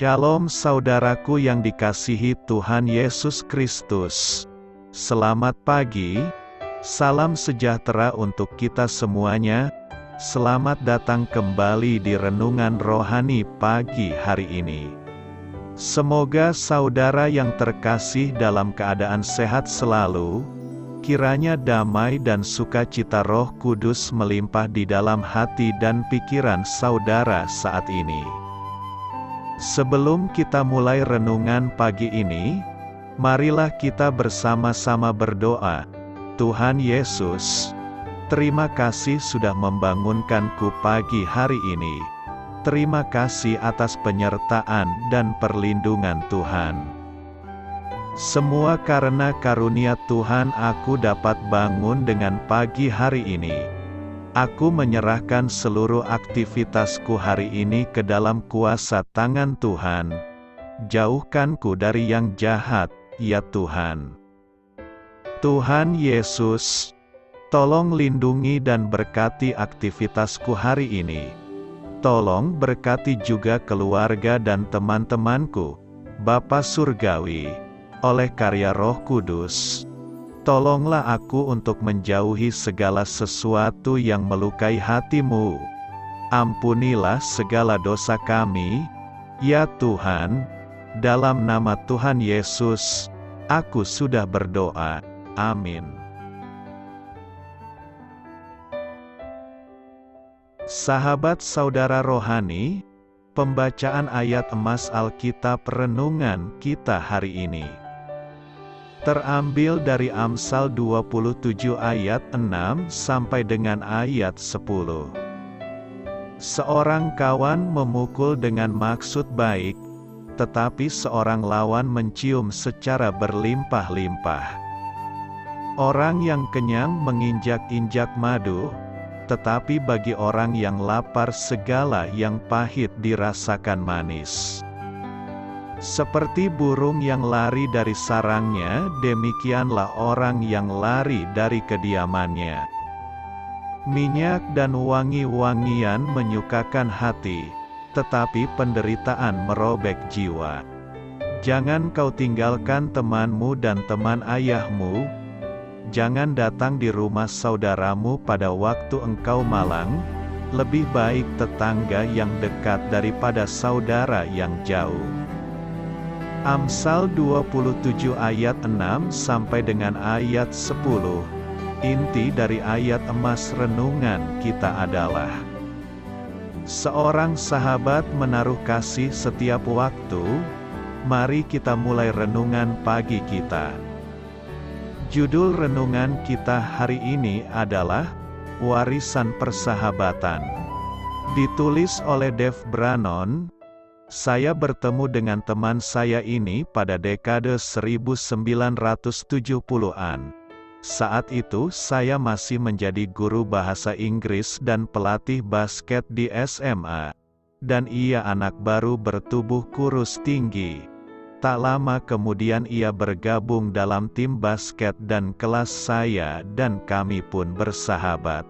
Shalom saudaraku yang dikasihi Tuhan Yesus Kristus. Selamat pagi, salam sejahtera untuk kita semuanya. Selamat datang kembali di Renungan Rohani pagi hari ini. Semoga saudara yang terkasih dalam keadaan sehat selalu. Kiranya damai dan sukacita Roh Kudus melimpah di dalam hati dan pikiran saudara saat ini. Sebelum kita mulai renungan pagi ini, marilah kita bersama-sama berdoa. Tuhan Yesus, terima kasih sudah membangunkanku pagi hari ini. Terima kasih atas penyertaan dan perlindungan Tuhan. Semua karena karunia Tuhan aku dapat bangun dengan pagi hari ini. Aku menyerahkan seluruh aktivitasku hari ini ke dalam kuasa tangan Tuhan. Jauhkanku dari yang jahat, ya Tuhan. Tuhan Yesus, tolong lindungi dan berkati aktivitasku hari ini. Tolong berkati juga keluarga dan teman-temanku, Bapa Surgawi, oleh karya Roh Kudus. Tolonglah aku untuk menjauhi segala sesuatu yang melukai hati-Mu. Ampunilah segala dosa kami, ya Tuhan. Dalam nama Tuhan Yesus, aku sudah berdoa. Amin. Sahabat saudara rohani, pembacaan ayat emas Alkitab renungan kita hari ini terambil dari Amsal 27 ayat 6 sampai dengan ayat 10. Seorang kawan memukul dengan maksud baik, tetapi seorang lawan mencium secara berlimpah-limpah. Orang yang kenyang menginjak-injak madu, tetapi bagi orang yang lapar segala yang pahit dirasakan manis. Seperti burung yang lari dari sarangnya, demikianlah orang yang lari dari kediamannya. Minyak dan wangi-wangian menyukakan hati, tetapi penderitaan merobek jiwa. Jangan kau tinggalkan temanmu dan teman ayahmu. Jangan datang di rumah saudaramu pada waktu engkau malang. Lebih baik tetangga yang dekat daripada saudara yang jauh. Amsal 27 ayat 6 sampai dengan ayat 10. Inti dari ayat emas renungan kita adalah: seorang sahabat menaruh kasih setiap waktu. Mari kita mulai renungan pagi kita. Judul renungan kita hari ini adalah Warisan Persahabatan. Ditulis oleh Dave Brannon. Saya bertemu dengan teman saya ini pada dekade 1970-an. Saat itu saya masih menjadi guru bahasa Inggris dan pelatih basket di SMA. Dan ia anak baru bertubuh kurus tinggi. Tak lama kemudian ia bergabung dalam tim basket dan kelas saya dan kami pun bersahabat.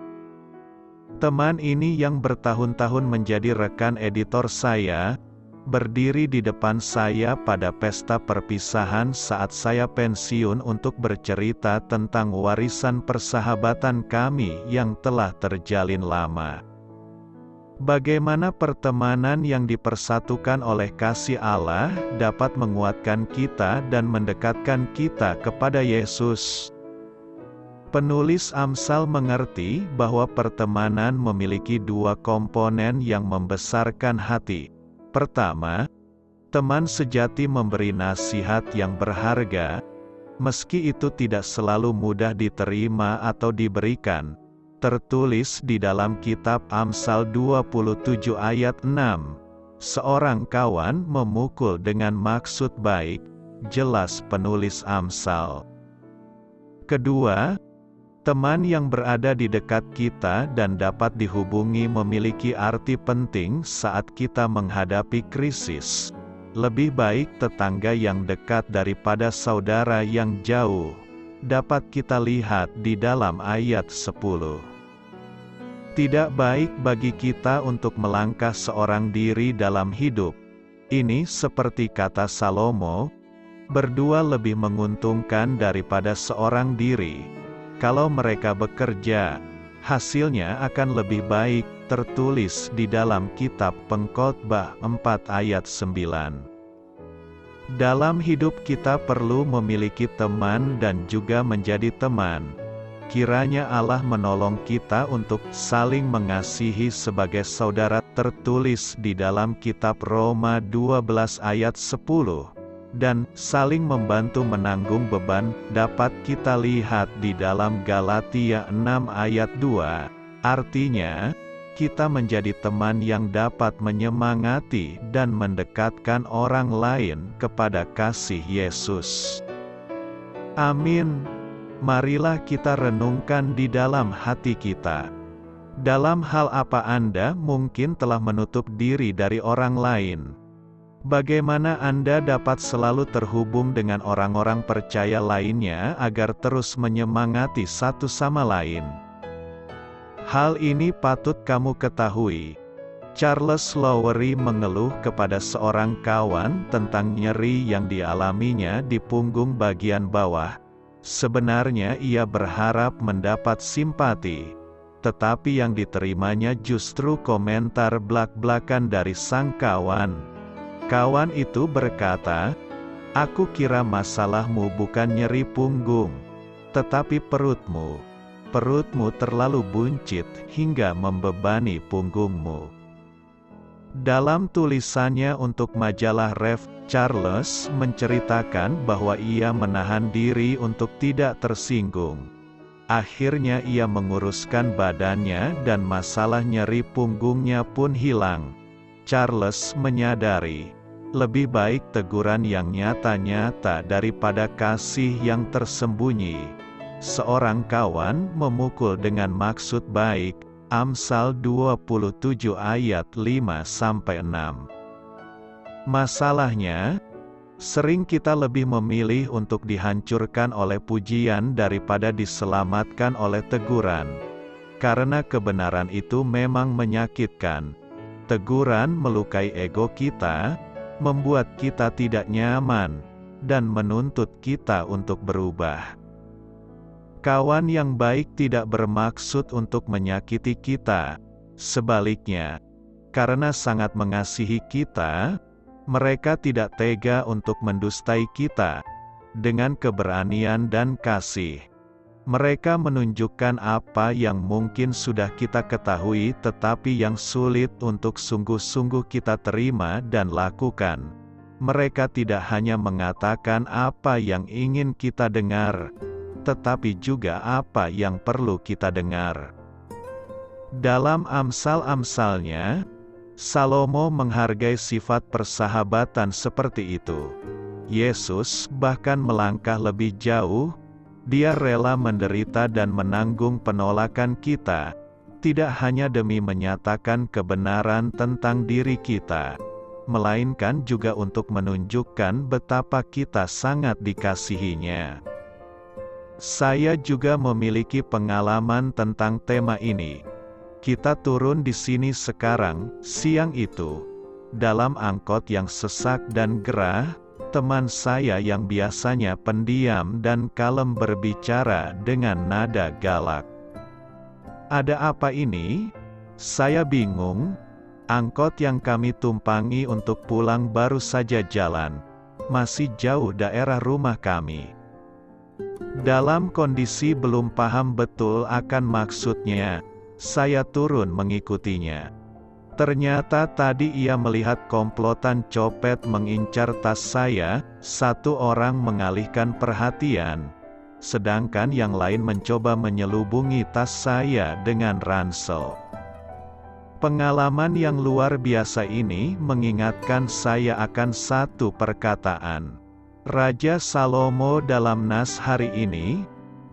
Teman ini yang bertahun-tahun menjadi rekan editor saya, berdiri di depan saya pada pesta perpisahan saat saya pensiun untuk bercerita tentang warisan persahabatan kami yang telah terjalin lama. Bagaimana pertemanan yang dipersatukan oleh kasih Allah dapat menguatkan kita dan mendekatkan kita kepada Yesus. Penulis Amsal mengerti bahwa pertemanan memiliki dua komponen yang membesarkan hati. Pertama, teman sejati memberi nasihat yang berharga, meski itu tidak selalu mudah diterima atau diberikan. Tertulis di dalam kitab Amsal 27 ayat 6, seorang kawan memukul dengan maksud baik, jelas penulis Amsal. Kedua, teman yang berada di dekat kita dan dapat dihubungi memiliki arti penting saat kita menghadapi krisis. Lebih baik tetangga yang dekat daripada saudara yang jauh. Dapat kita lihat di dalam ayat 10. Tidak baik bagi kita untuk melangkah seorang diri dalam hidup. Ini seperti kata Salomo, berdua lebih menguntungkan daripada seorang diri. Kalau mereka bekerja, hasilnya akan lebih baik, tertulis di dalam kitab Pengkhotbah 4 ayat 9. Dalam hidup kita perlu memiliki teman dan juga menjadi teman. Kiranya Allah menolong kita untuk saling mengasihi sebagai saudara, tertulis di dalam kitab Roma 12 ayat 10. Dan saling membantu menanggung beban, dapat kita lihat di dalam Galatia 6 ayat 2. Artinya, kita menjadi teman yang dapat menyemangati dan mendekatkan orang lain kepada kasih Yesus. Amin. Marilah kita renungkan di dalam hati kita. Dalam hal apa Anda mungkin telah menutup diri dari orang lain? Bagaimana Anda dapat selalu terhubung dengan orang-orang percaya lainnya agar terus menyemangati satu sama lain? Hal ini patut kamu ketahui. Charles Lowery mengeluh kepada seorang kawan tentang nyeri yang dialaminya di punggung bagian bawah. Sebenarnya ia berharap mendapat simpati, tetapi yang diterimanya justru komentar blak-blakan dari sang kawan. Kawan itu berkata, "Aku kira masalahmu bukan nyeri punggung, tetapi perutmu. Perutmu terlalu buncit hingga membebani punggungmu." Dalam tulisannya untuk majalah Rev, Charles menceritakan bahwa ia menahan diri untuk tidak tersinggung. Akhirnya ia menguruskan badannya dan masalah nyeri punggungnya pun hilang. Charles menyadari, lebih baik teguran yang nyata-nyata daripada kasih yang tersembunyi. Seorang kawan memukul dengan maksud baik, Amsal 27 ayat 5-6. Masalahnya, sering kita lebih memilih untuk dihancurkan oleh pujian daripada diselamatkan oleh teguran. Karena kebenaran itu memang menyakitkan. Teguran melukai ego kita, membuat kita tidak nyaman, dan menuntut kita untuk berubah. Kawan yang baik tidak bermaksud untuk menyakiti kita. Sebaliknya, karena sangat mengasihi kita, mereka tidak tega untuk mendustai kita. Dengan keberanian dan kasih, mereka menunjukkan apa yang mungkin sudah kita ketahui tetapi yang sulit untuk sungguh-sungguh kita terima dan lakukan. Mereka tidak hanya mengatakan apa yang ingin kita dengar, tetapi juga apa yang perlu kita dengar. Dalam Amsal-amsalnya, Salomo menghargai sifat persahabatan seperti itu. Yesus bahkan melangkah lebih jauh. Dia rela menderita dan menanggung penolakan kita, tidak hanya demi menyatakan kebenaran tentang diri kita, melainkan juga untuk menunjukkan betapa kita sangat dikasihinya. Saya juga memiliki pengalaman tentang tema ini. Kita turun di sini sekarang, siang itu. Dalam angkot yang sesak dan gerah, teman saya yang biasanya pendiam dan kalem berbicara dengan nada galak. "Ada apa ini?" Saya bingung. Angkot yang kami tumpangi untuk pulang baru saja jalan. Masih jauh daerah rumah kami. Dalam kondisi belum paham betul akan maksudnya, saya turun mengikutinya. Ternyata tadi ia melihat komplotan copet mengincar tas saya. Satu orang mengalihkan perhatian, sedangkan yang lain mencoba menyelubungi tas saya dengan ransel. Pengalaman yang luar biasa ini mengingatkan saya akan satu perkataan Raja Salomo dalam nas hari ini,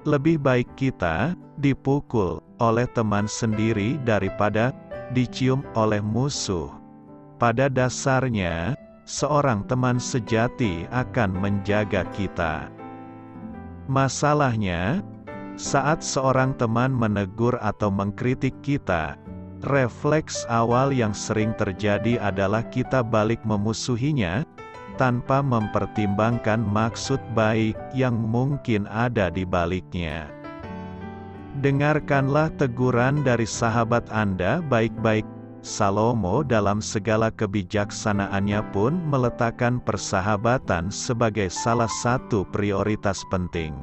lebih baik kita dipukul oleh teman sendiri daripada dicium oleh musuh. Pada dasarnya, seorang teman sejati akan menjaga kita. Masalahnya, saat seorang teman menegur atau mengkritik kita, Refleks awal yang sering terjadi adalah kita balik memusuhinya, tanpa mempertimbangkan maksud baik yang mungkin ada di baliknya. Dengarkanlah teguran dari sahabat Anda baik-baik. Salomo dalam segala kebijaksanaannya pun meletakkan persahabatan sebagai salah satu prioritas penting.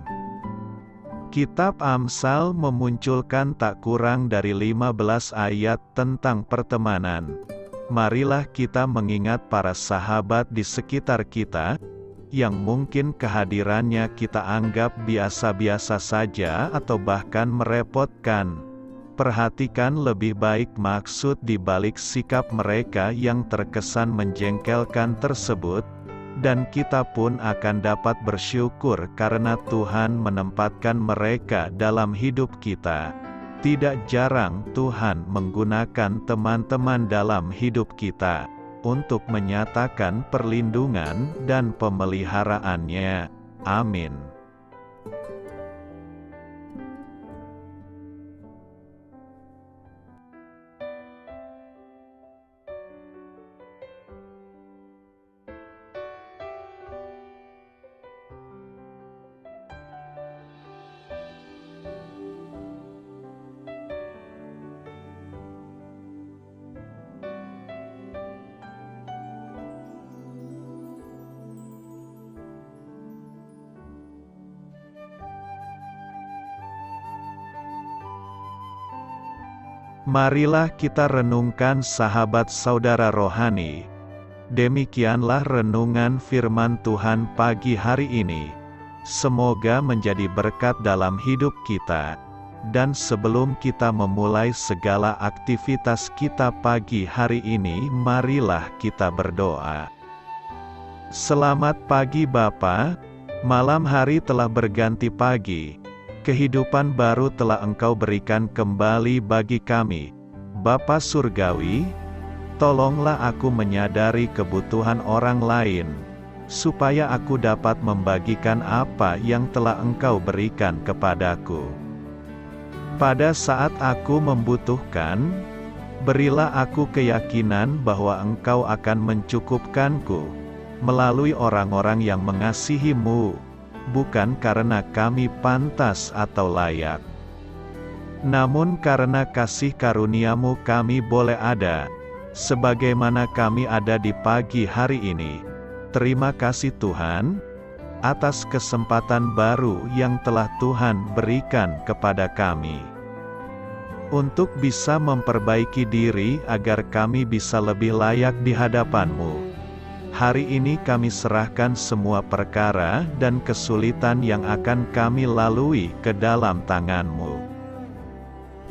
Kitab Amsal memunculkan tak kurang dari 15 ayat tentang pertemanan. Marilah kita mengingat para sahabat di sekitar kita, yang mungkin kehadirannya kita anggap biasa-biasa saja atau bahkan merepotkan. Perhatikan lebih baik maksud di balik sikap mereka yang terkesan menjengkelkan tersebut, dan kita pun akan dapat bersyukur karena Tuhan menempatkan mereka dalam hidup kita. Tidak jarang Tuhan menggunakan teman-teman dalam hidup kita untuk menyatakan perlindungan dan pemeliharaannya. Amin. Marilah kita renungkan sahabat saudara rohani. Demikianlah renungan firman Tuhan pagi hari ini. Semoga menjadi berkat dalam hidup kita. Dan sebelum kita memulai segala aktivitas kita pagi hari ini, marilah kita berdoa. Selamat pagi Bapa, malam hari telah berganti pagi. Kehidupan baru telah Engkau berikan kembali bagi kami. Bapa Surgawi, tolonglah aku menyadari kebutuhan orang lain, supaya aku dapat membagikan apa yang telah Engkau berikan kepadaku. Pada saat aku membutuhkan, berilah aku keyakinan bahwa Engkau akan mencukupkanku, melalui orang-orang yang mengasihi-Mu, bukan karena kami pantas atau layak, namun karena kasih karunia-Mu kami boleh ada, sebagaimana kami ada di pagi hari ini. Terima kasih Tuhan, atas kesempatan baru yang telah Tuhan berikan kepada kami, untuk bisa memperbaiki diri agar kami bisa lebih layak di hadapan-Mu. Hari ini kami serahkan semua perkara dan kesulitan yang akan kami lalui ke dalam tangan-Mu.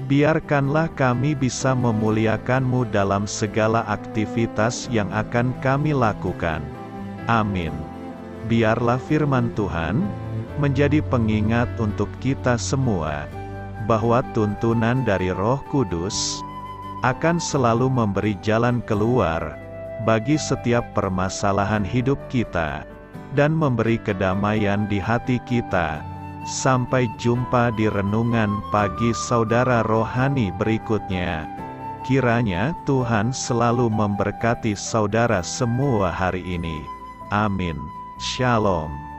Biarkanlah kami bisa memuliakan-Mu dalam segala aktivitas yang akan kami lakukan. Amin. Biarlah firman Tuhan menjadi pengingat untuk kita semua, bahwa tuntunan dari Roh Kudus akan selalu memberi jalan keluar bagi setiap permasalahan hidup kita, dan memberi kedamaian di hati kita. Sampai jumpa di renungan pagi saudara rohani berikutnya. Kiranya Tuhan selalu memberkati saudara semua hari ini. Amin. Shalom.